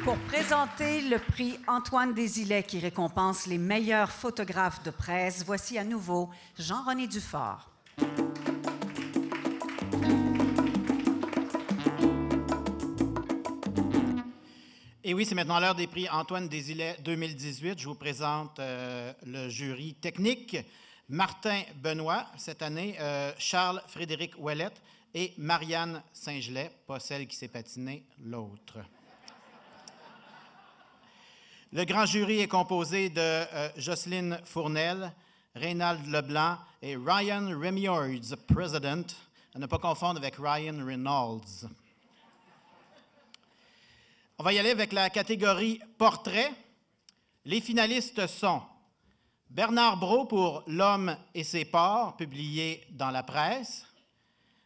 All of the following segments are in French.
Pour présenter le prix Antoine Desilets qui récompense les meilleurs photographes de presse, voici à nouveau Jean-René Dufort. Et oui, c'est maintenant l'heure des prix Antoine Desilets 2018. Je vous présente le jury technique. Martin Benoît, cette année, Charles-Frédéric Ouellette et Marianne Saint-Gelais, pas celle qui s'est patinée, l'autre. Le grand jury est composé de Jocelyne Fournel, Reynald Leblanc et Ryan Remiords, President, à ne pas confondre avec Ryan Reynolds. On va y aller avec la catégorie portrait. Les finalistes sont Bernard Brault pour L'homme et ses porcs, publié dans la presse.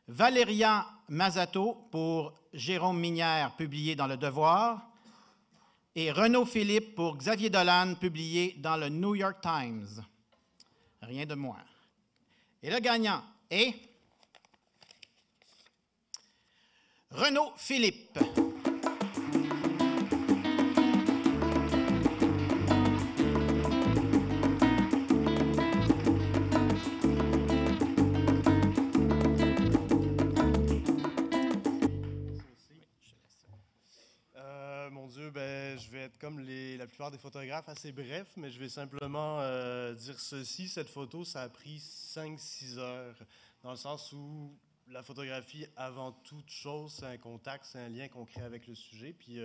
Valérian Mazato pour Jérôme Minière, publié dans Le Devoir. Et Renaud Philippe pour Xavier Dolan, publié dans le New York Times. Rien de moins. Et le gagnant est Renaud Philippe. Mon Dieu, ben, je vais être comme la plupart des photographes, assez bref, mais je vais simplement dire ceci. Cette photo, ça a pris 5-6 heures, dans le sens où la photographie, avant toute chose, c'est un contact, c'est un lien qu'on crée avec le sujet. Puis,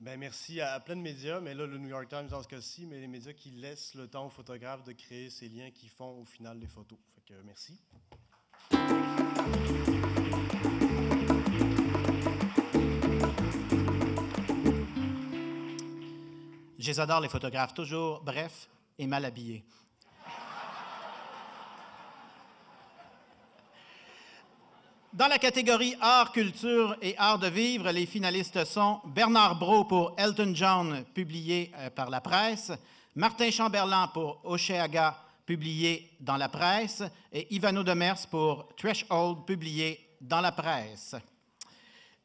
ben, merci à plein de médias, mais là, le New York Times dans ce cas-ci, mais les médias qui laissent le temps aux photographes de créer ces liens qui font au final les photos. Fait que merci. Je les adore, les photographes, toujours brefs et mal habillés. Dans la catégorie Art, Culture et Art de vivre, les finalistes sont Bernard Brault pour Elton John, publié par la presse, Martin Chamberlain pour Oceaga, publié dans la presse, et Ivano Demers pour Threshold, publié dans la presse.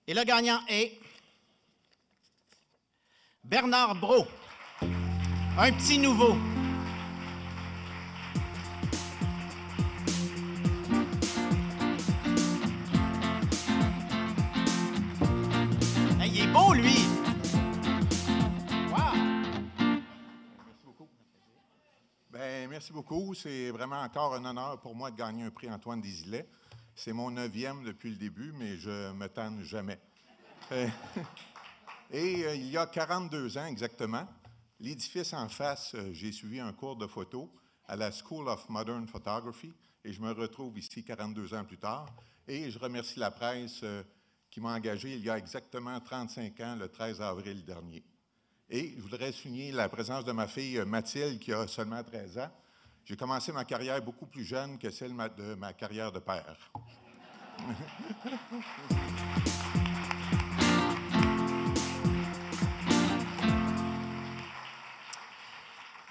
Et le gagnant est Bernard Brault. Un petit nouveau. Hey, il est beau, lui! Wow! Merci beaucoup. Bien, merci beaucoup. C'est vraiment encore un honneur pour moi de gagner un prix Antoine Desilets. C'est mon 9e depuis le début, mais je ne me tanne jamais. Et il y a 42 ans exactement, l'édifice en face, j'ai suivi un cours de photo à la School of Modern Photography et je me retrouve ici 42 ans plus tard. Et je remercie la presse qui m'a engagé il y a exactement 35 ans, le 13 avril dernier. Et je voudrais souligner la présence de ma fille Mathilde qui a seulement 13 ans. J'ai commencé ma carrière beaucoup plus jeune que celle de ma carrière de père.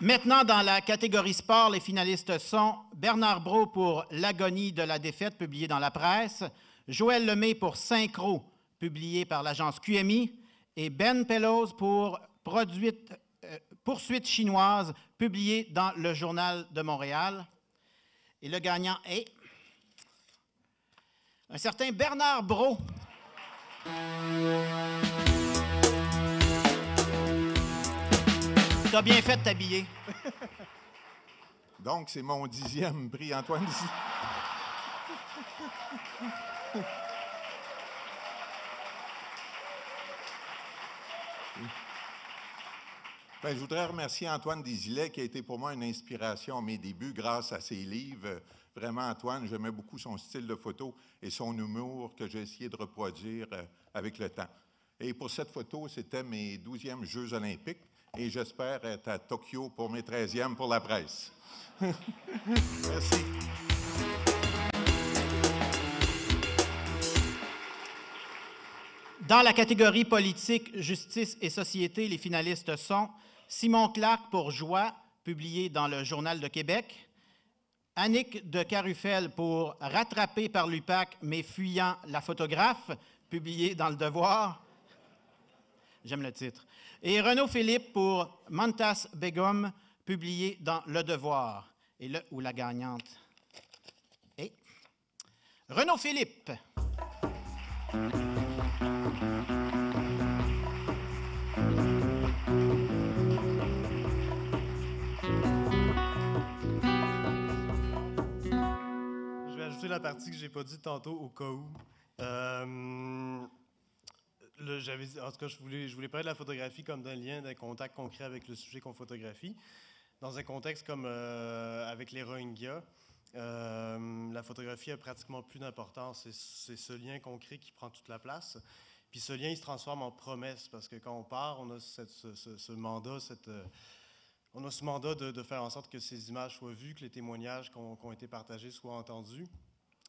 Maintenant, dans la catégorie sport, les finalistes sont Bernard Brault pour L'agonie de la défaite, publié dans la presse, Joël Lemay pour Synchro, publié par l'agence QMI, et Ben Pelose pour Poursuite chinoise, publié dans le Journal de Montréal. Et le gagnant est un certain Bernard Brault. Tu as bien fait de t'habiller. Donc, c'est mon 10e prix Antoine Desilets. Bien, je voudrais remercier Antoine Desilets qui a été pour moi une inspiration à mes débuts grâce à ses livres. Vraiment, Antoine, j'aimais beaucoup son style de photo et son humour que j'ai essayé de reproduire avec le temps. Et pour cette photo, c'était mes 12e Jeux olympiques. Et j'espère être à Tokyo pour mes 13e pour la presse. Merci. Dans la catégorie politique, justice et société, les finalistes sont Simon Clark pour Joie, publié dans le Journal de Québec, Annick de Carufel pour Rattrapé par l'UPAC, mais fuyant la photographe, publié dans Le Devoir, J'aime le titre. Et Renaud Philippe pour Montas Begum, publié dans Le Devoir. Et le ou la gagnante est Renaud Philippe. Je vais ajouter la partie que je n'ai pas dit tantôt au cas où. En tout cas, je voulais parler de la photographie comme d'un lien, d'un contact concret avec le sujet qu'on photographie. Dans un contexte comme avec les Rohingyas, la photographie a pratiquement plus d'importance. C'est ce lien concret qui prend toute la place. Puis ce lien, il se transforme en promesse parce que quand on part, on a ce mandat de faire en sorte que ces images soient vues, que les témoignages qui ont été partagés soient entendus.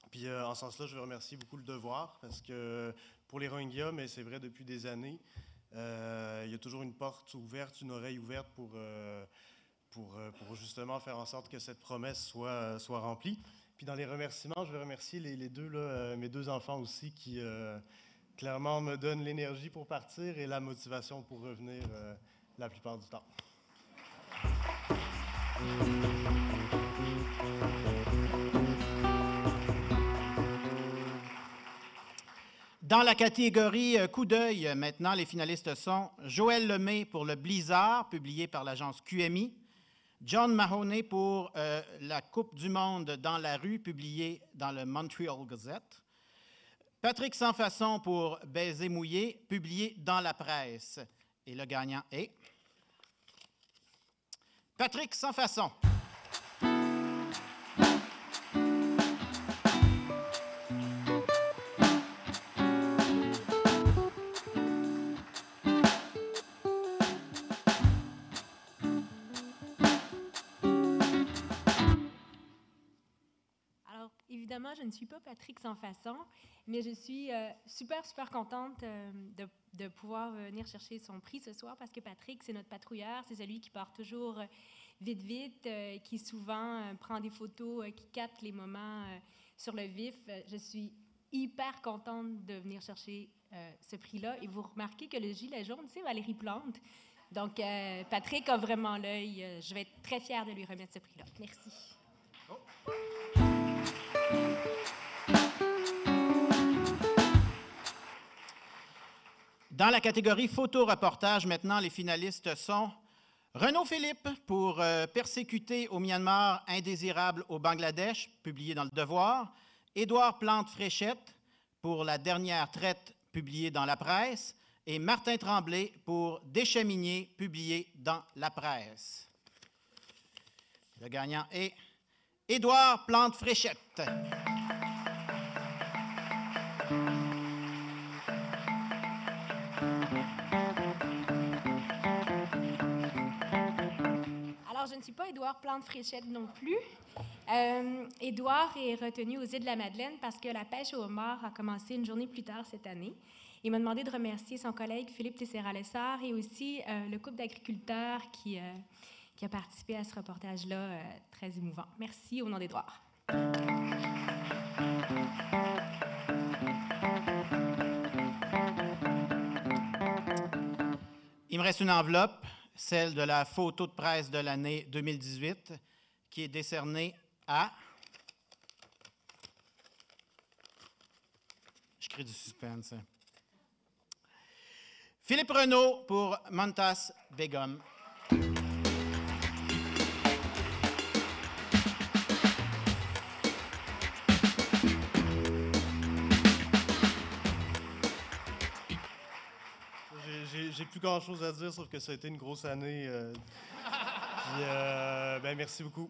Puis en ce sens-là, je veux remercier beaucoup Le Devoir parce que pour les Rohingyas, mais c'est vrai depuis des années, il y a toujours une porte ouverte, une oreille ouverte pour justement faire en sorte que cette promesse soit remplie. Puis dans les remerciements, je veux remercier les deux, là, mes deux enfants aussi qui clairement me donnent l'énergie pour partir et la motivation pour revenir la plupart du temps. Dans la catégorie coup d'œil, maintenant, les finalistes sont Joël Lemay pour Le Blizzard, publié par l'agence QMI, John Mahoney pour La Coupe du monde dans la rue, publié dans le Montreal Gazette, Patrick Sansfaçon pour Baiser mouillé, publié dans la presse. Et le gagnant est Patrick Sansfaçon. Évidemment, je ne suis pas Patrick Sansfaçon, mais je suis super contente de pouvoir venir chercher son prix ce soir parce que Patrick, c'est notre patrouilleur, c'est celui qui part toujours vite, qui souvent prend des photos, qui capte les moments sur le vif. Je suis hyper contente de venir chercher ce prix-là. Et vous remarquez que le gilet jaune, c'est Valérie Plante. Donc, Patrick a vraiment l'œil. Je vais être très fière de lui remettre ce prix-là. Merci. Oh. Dans la catégorie photo-reportage, maintenant, les finalistes sont Renaud Philippe pour Persécuté au Myanmar, indésirable au Bangladesh, publié dans Le Devoir, Édouard Plante-Fréchette pour La dernière traite, publié dans la presse, et Martin Tremblay pour Décheminier, publié dans la presse. Le gagnant est Édouard Plante-Fréchette. Alors, je ne suis pas Édouard Plante-Fréchette non plus. Édouard est retenu aux îles de la Madeleine parce que la pêche au homard a commencé une journée plus tard cette année. Il m'a demandé de remercier son collègue Philippe Tessera-Lessard et aussi le couple d'agriculteurs qui a participé à ce reportage-là très émouvant. Merci au nom d'Édouard. Il me reste une enveloppe, celle de la photo de presse de l'année 2018, qui est décernée à... Je crée du suspense. Philippe Renaud pour Montas Begum. J'ai plus grand-chose à dire, sauf que ça a été une grosse année. Merci beaucoup.